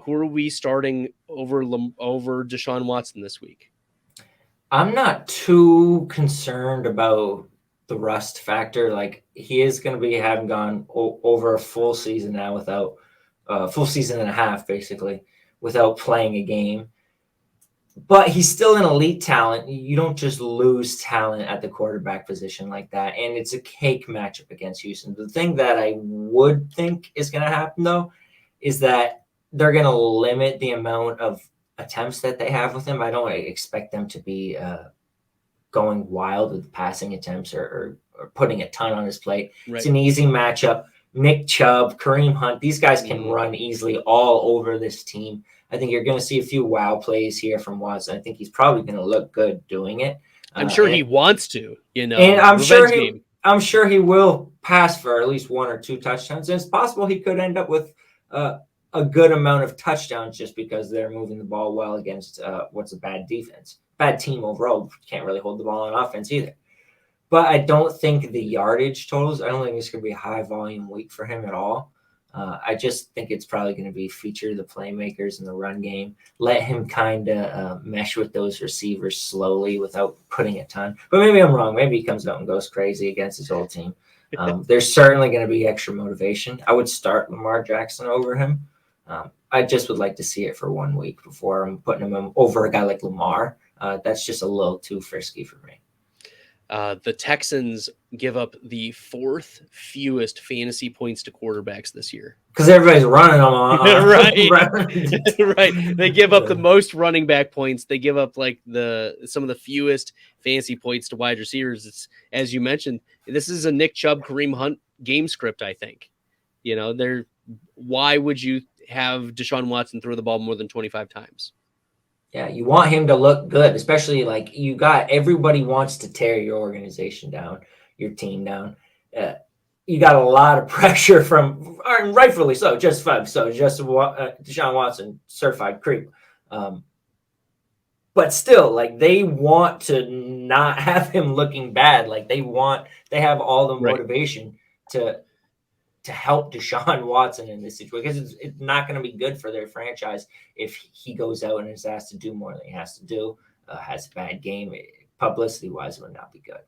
who are we starting over Deshaun Watson this week? I'm not too concerned about the rust factor. Like, he is going to be having gone over a full season now without full season and a half, basically, without playing a game. But he's still an elite talent. You don't just lose talent at the quarterback position like that. And it's a cake matchup against Houston. The thing that I would think is going to happen, though, is that they're going to limit the amount of attempts that they have with him. I don't expect them to be going wild with passing attempts or putting a ton on his plate. Right. It's an easy matchup. Nick Chubb, Kareem Hunt, these guys can run easily all over this team. I think you're going to see a few wow plays here from Watson. I think he's probably going to look good doing it. I'm sure he wants to, and I'm sure he will pass for at least 1 or 2 touchdowns. And it's possible he could end up with a good amount of touchdowns just because they're moving the ball well against what's a bad defense. Bad team overall. Can't really hold the ball on offense either. But I don't think the yardage totals, I don't think it's going to be a high volume week for him at all. I just think it's probably going to be feature the playmakers in the run game. Let him kind of mesh with those receivers slowly without putting a ton. But maybe I'm wrong. Maybe he comes out and goes crazy against his whole team. There's certainly going to be extra motivation. I would start Lamar Jackson over him. I just would like to see it for 1 week before I'm putting him over a guy like Lamar. That's just a little too frisky for me. The Texans give up the 4th fewest fantasy points to quarterbacks this year. Because everybody's running them on. Right. Right. They give up the most running back points. They give up like some of the fewest fantasy points to wide receivers. It's, as you mentioned, this is a Nick Chubb, Kareem Hunt game script, I think. Why would you have Deshaun Watson throw the ball more than 25 times? Yeah, you want him to look good, especially like everybody wants to tear your organization down, your team down. You got a lot of pressure from, and rightfully so, Deshaun Watson, certified creep. But still, like, they want to not have him looking bad. Like, they have all the motivation to help Deshaun Watson in this situation, because it's not going to be good for their franchise if he goes out and is asked to do more than he has to do, has a bad game. Publicity-wise, it would not be good.